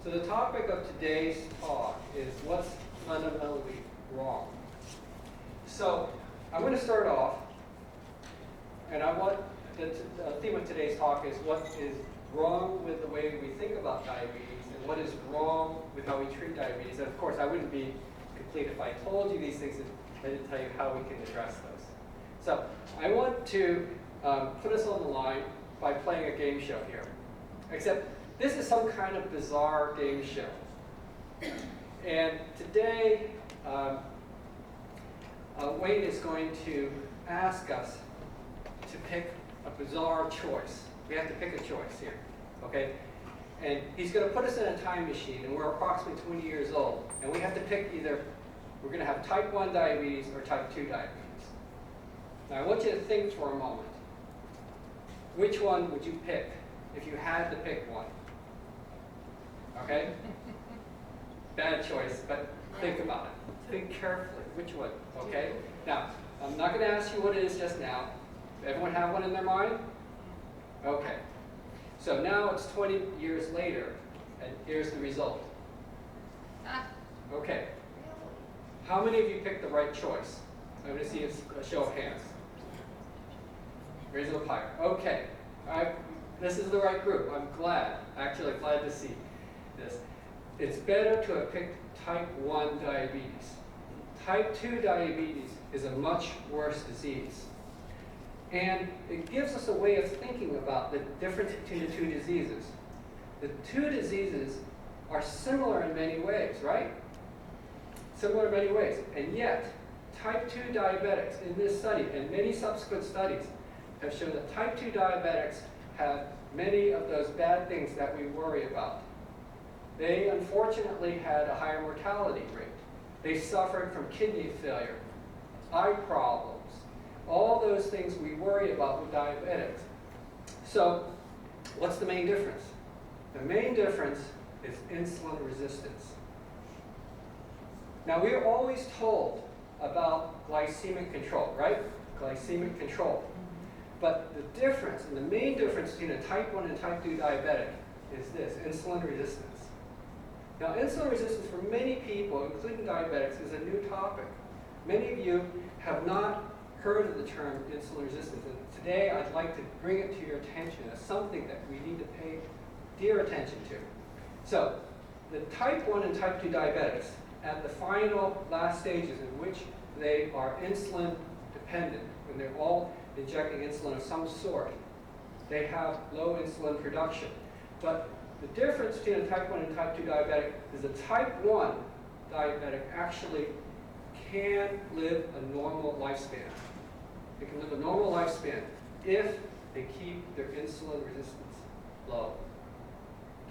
So the topic of today's talk is what's fundamentally wrong. So I'm going to start off, and I want the theme of today's talk is what is wrong with the way we think about diabetes and what is wrong with how we treat diabetes. And of course, I wouldn't be complete if I told you these things and I didn't tell you how we can address those. So I want to put us on the line by playing a game show here. Except this is some kind of bizarre game show. And today, Wayne is going to ask us to pick a bizarre choice. We have to pick a choice here, okay? And he's going to put us in a time machine, and we're approximately 20 years old. And we have to pick either we're going to have type 1 diabetes or type 2 diabetes. Now, I want you to think for a moment. Which one would you pick if you had to pick one? Okay? Bad choice, but think about it. Think carefully. Which one? Okay? Now, I'm not going to ask you what it is just now. Everyone have one in their mind? Okay. So now it's 20 years later, and here's the result. Okay. How many of you picked the right choice? I'm going to see a show of hands. Raise it up higher. Okay. All right. This is the right group. I'm glad. Actually, glad to see this. It's better to have picked type 1 diabetes. Type 2 diabetes is a much worse disease. And it gives us a way of thinking about the difference between the two diseases. The two diseases are similar in many ways, right? Similar in many ways. And yet, type 2 diabetics in this study and many subsequent studies have shown that type 2 diabetics have many of those bad things that we worry about. They unfortunately had a higher mortality rate. They suffered from kidney failure, eye problems, all those things we worry about with diabetics. So what's the main difference? The main difference is insulin resistance. Now, we're always told about glycemic control, right? Glycemic control. But the difference, and the main difference between a type 1 and type 2 diabetic is this, insulin resistance. Now, insulin resistance for many people, including diabetics, is a new topic. Many of you have not heard of the term insulin resistance, and today I'd like to bring it to your attention as something that we need to pay dear attention to. So, the type 1 and type 2 diabetics, at the final last stages in which they are insulin dependent, when they're all injecting insulin of some sort, they have low insulin production. But the difference between a type 1 and type 2 diabetic is a type 1 diabetic actually can live a normal lifespan. They can live a normal lifespan if they keep their insulin resistance low.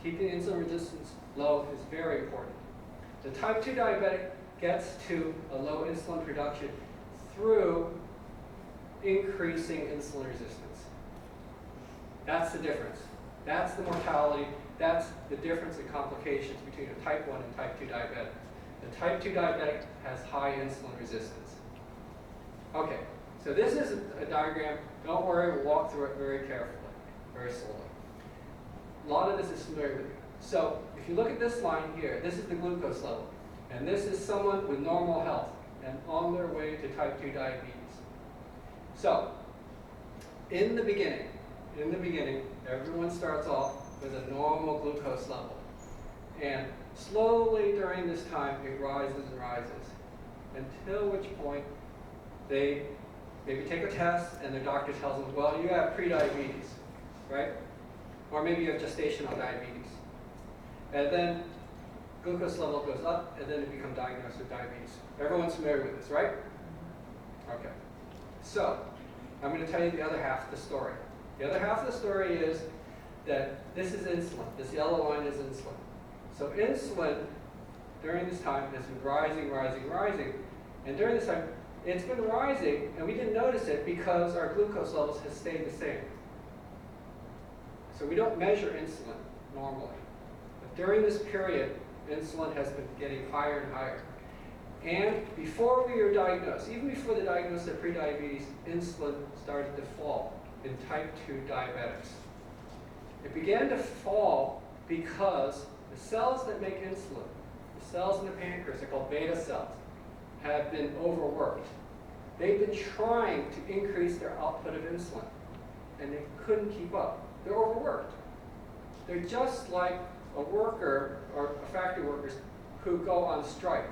Keeping insulin resistance low is very important. The type 2 diabetic gets to a low insulin production through increasing insulin resistance. That's the difference. That's the mortality. That's the difference in complications between a type 1 and type 2 diabetic. The type 2 diabetic has high insulin resistance. Okay, so this is a diagram. Don't worry, we'll walk through it very carefully, very slowly. A lot of this is familiar with you. So if you look at this line here, this is the glucose level. And this is someone with normal health and on their way to type 2 diabetes. So, in the beginning, everyone starts off with a normal glucose level. And slowly during this time, it rises and rises. Until which point, they maybe take a test and their doctor tells them, well, you have prediabetes, right? Or maybe you have gestational diabetes. And then glucose level goes up, and then you become diagnosed with diabetes. Everyone's familiar with this, right? Okay. So, I'm going to tell you the other half of the story. The other half of the story is that this is insulin. This yellow line is insulin. So insulin, during this time, has been rising, rising, rising. And during this time, it's been rising, and we didn't notice it because our glucose levels have stayed the same. So we don't measure insulin normally. But during this period, insulin has been getting higher and higher. And before we were diagnosed, even before the diagnosis of prediabetes, insulin started to fall in type 2 diabetics. It began to fall because The cells that make insulin, the cells in the pancreas are called beta cells, have been overworked. They've been trying to increase their output of insulin, and they couldn't keep up. They're overworked. They're just like a worker or a factory workers who go on strike,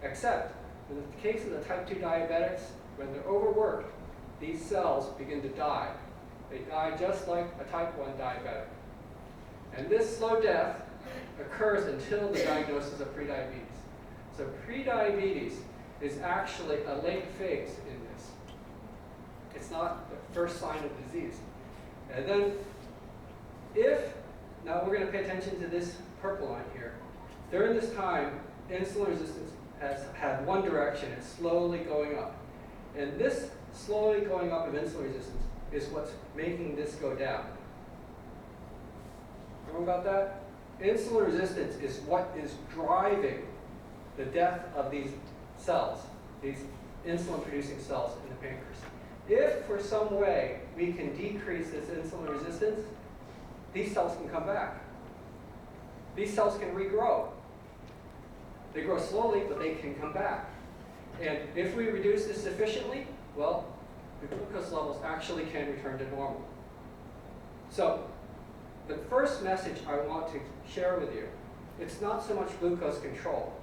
except in the case of the type 2 diabetics, when they're overworked, these cells begin to die. They die just like a type 1 diabetic. And this slow death occurs until the diagnosis of prediabetes. So prediabetes is actually a late phase in this. It's not the first sign of disease. And then now we're going to pay attention to this purple line here. During this time, insulin resistance has had one direction. It's slowly going up. And this slowly going up of insulin resistance is what's making this go down. Remember about that? Insulin resistance is what is driving the death of these cells, these insulin-producing cells in the pancreas. If for some way we can decrease this insulin resistance, these cells can come back. These cells can regrow. They grow slowly, but they can come back. And if we reduce this sufficiently, well, the glucose levels actually can return to normal. So the first message I want to share with you, it's not so much glucose control,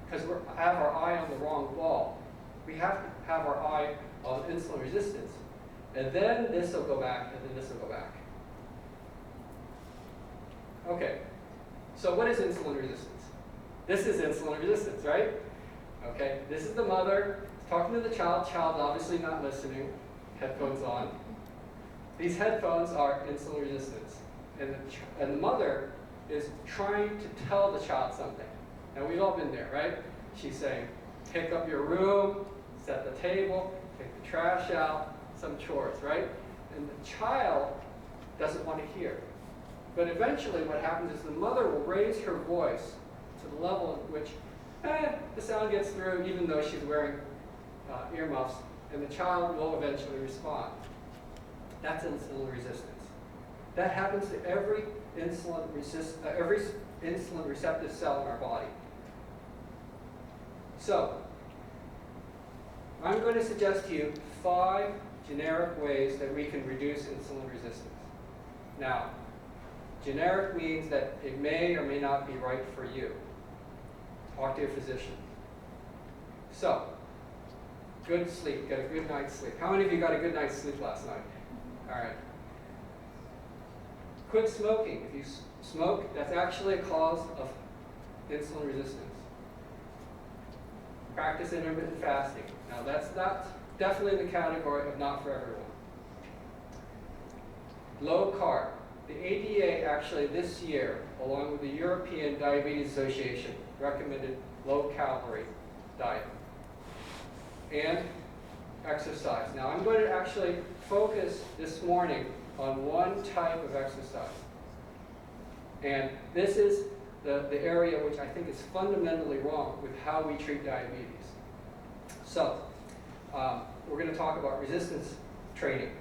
because we have our eye on the wrong ball. We have to have our eye on insulin resistance. And then this will go back, and then this will go back. Okay, so what is insulin resistance? This is insulin resistance, right? Okay, this is the mother talking to the child. Child obviously not listening. Headphones on. These headphones are insulin resistance. And the mother is trying to tell the child something. Now, we've all been there, right? She's saying, pick up your room, set the table, take the trash out, some chores, right? And the child doesn't want to hear. But eventually what happens is the mother will raise her voice to the level in which the sound gets through, even though she's wearing earmuffs, and the child will eventually respond. That's insulin resistance. That happens to every insulin receptive cell in our body. So, I'm going to suggest to you 5 generic ways that we can reduce insulin resistance. Now, generic means that it may or may not be right for you. Talk to your physician. So, good sleep. Get a good night's sleep. How many of you got a good night's sleep last night? All right. Quit smoking. If you smoke, that's actually a cause of insulin resistance. Practice intermittent fasting. Now, that's not definitely in the category of not for everyone. Low carb. The ADA actually this year, along with the European Diabetes Association, recommended low-calorie diet. And exercise. Now, I'm going to actually focus this morning on one type of exercise. And this is the area which I think is fundamentally wrong with how we treat diabetes. So, we're going to talk about resistance training.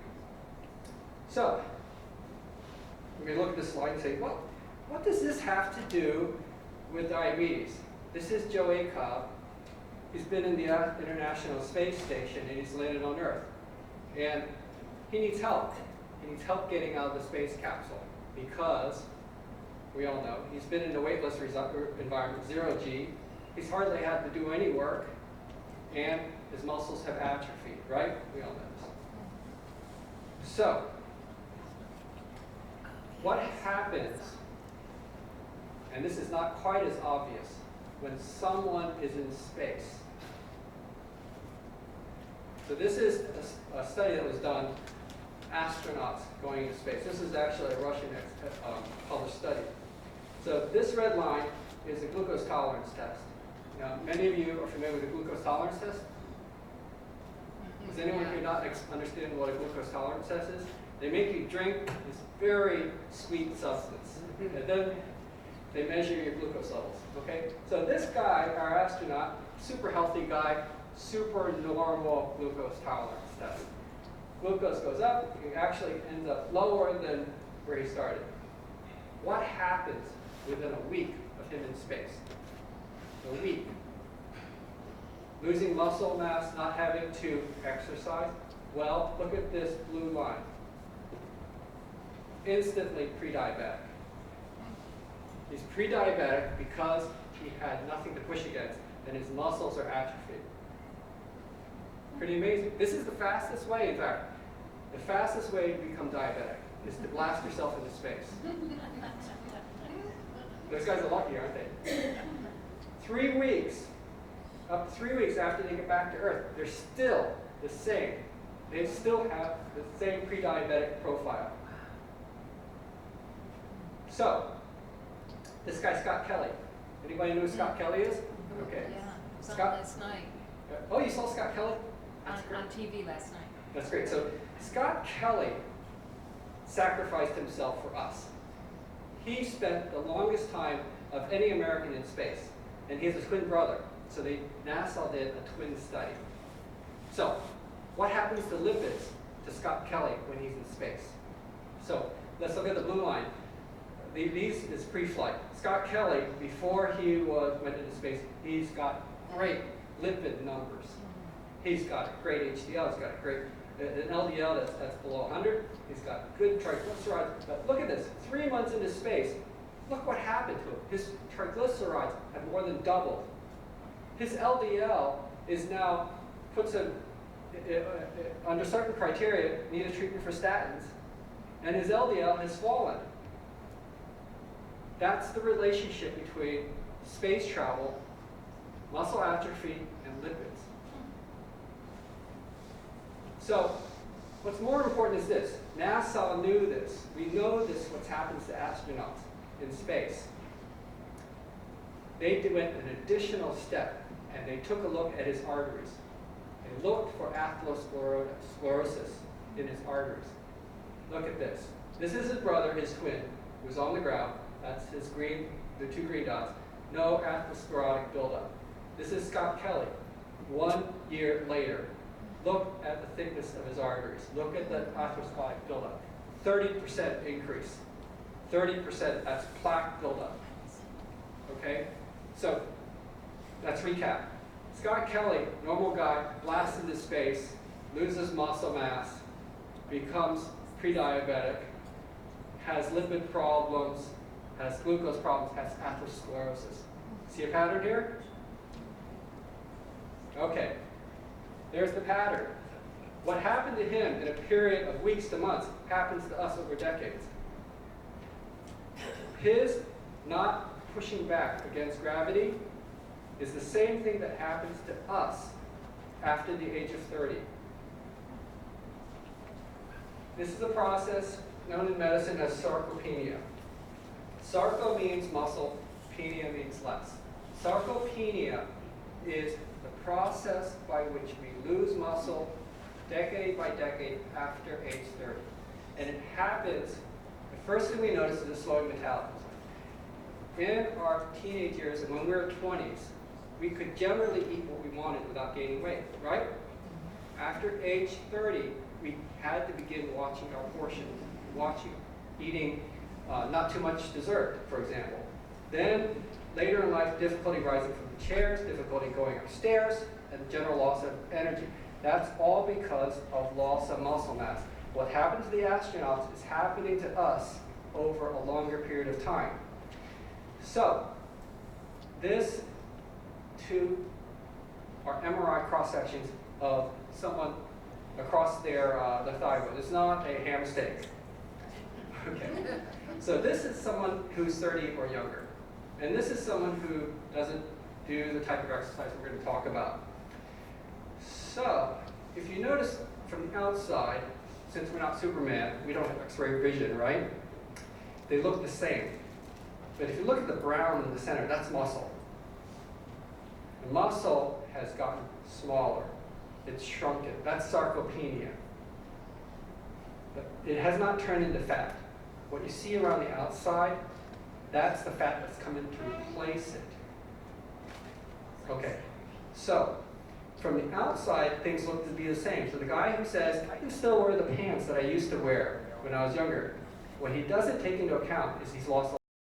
So, we're going to look at this slide and say, well, what does this have to do with diabetes? This is Joe Acob. He's been in the International Space Station, and he's landed on Earth. And he needs help. He needs help getting out of the space capsule because, we all know, he's been in a weightless environment, 0G. He's hardly had to do any work, and his muscles have atrophied, right? We all know this. So, what happens, and this is not quite as obvious, when someone is in space? So this is a study that was done, astronauts going into space. This is actually a Russian published study. So this red line is a glucose tolerance test. Now, many of you are familiar with the glucose tolerance test? Does anyone here not understand what a glucose tolerance test is? They make you drink this very sweet substance, and then they measure your glucose levels, okay? So this guy, our astronaut, super healthy guy, super normal glucose tolerance test. Glucose goes up, he actually ends up lower than where he started. What happens within a week of him in space. A week. Losing muscle mass, not having to exercise. Well, look at this blue line. Instantly pre-diabetic. He's pre-diabetic because he had nothing to push against, and his muscles are atrophied. Pretty amazing. This is the fastest way, in fact. The fastest way to become diabetic is to blast yourself into space. Those guys are lucky, aren't they? 3 weeks, up to 3 weeks after they get back to Earth, they're still the same. They still have the same pre-diabetic profile. So, this guy, Scott Kelly. Anybody know who Scott Kelly is? Okay. Yeah, saw Scott, last night. Oh, you saw Scott Kelly? That's great. On TV last night. That's great. So, Scott Kelly sacrificed himself for us. He spent the longest time of any American in space. And he has a twin brother. So NASA did a twin study. So, what happens to lipids to Scott Kelly when he's in space? So, let's look at the blue line. These is pre-flight. Scott Kelly, before he went into space, he's got great lipid numbers. He's got a great HDL, he's got a great an LDL that's below 100. He's got good triglycerides. But look at this, 3 months into space, look what happened to him. His triglycerides have more than doubled. His LDL is now, puts him under certain criteria, needed treatment for statins, and his LDL has fallen. That's the relationship between space travel, muscle atrophy, and lipids. So, what's more important is this. NASA knew this. We know this, what happens to astronauts in space. They went an additional step, and they took a look at his arteries. They looked for atherosclerosis in his arteries. Look at this. This is his brother, his twin, who's on the ground. That's his green, the 2 green dots. No atherosclerotic buildup. This is Scott Kelly, 1 year later. Look at the thickness of his arteries. Look at the atherosclerotic buildup. 30% increase. 30%, that's plaque buildup. Okay? So, let's recap. Scott Kelly, normal guy, blasts into space, loses muscle mass, becomes pre-diabetic, has lipid problems, has glucose problems, has atherosclerosis. See a pattern here? Okay. There's the pattern. What happened to him in a period of weeks to months happens to us over decades. His not pushing back against gravity is the same thing that happens to us after the age of 30. This is a process known in medicine as sarcopenia. Sarco means muscle, penia means less. Sarcopenia is the process by which we lose muscle decade by decade after age 30. And it happens, the first thing we notice is a slowing metabolism. In our teenage years and when we were 20s, we could generally eat what we wanted without gaining weight, right? After age 30, we had to begin watching our portions, eating not too much dessert, for example. Then, later in life, difficulty rising from the chairs, difficulty going upstairs, and general loss of energy. That's all because of loss of muscle mass. What happened to the astronauts is happening to us over a longer period of time. So, this two are MRI cross-sections of someone across their thyroid. It's not a ham steak. Okay. So this is someone who's 30 or younger. And this is someone who doesn't do the type of exercise we're going to talk about. So, if you notice from the outside, since we're not Superman, we don't have X-ray vision, right? They look the same. But if you look at the brown in the center, that's muscle. The muscle has gotten smaller. It's shrunken. That's sarcopenia. But it has not turned into fat. What you see around the outside, that's the fat that's come in to replace it. Okay, so from the outside, things look to be the same. So the guy who says, I can still wear the pants that I used to wear when I was younger, what he doesn't take into account is he's lost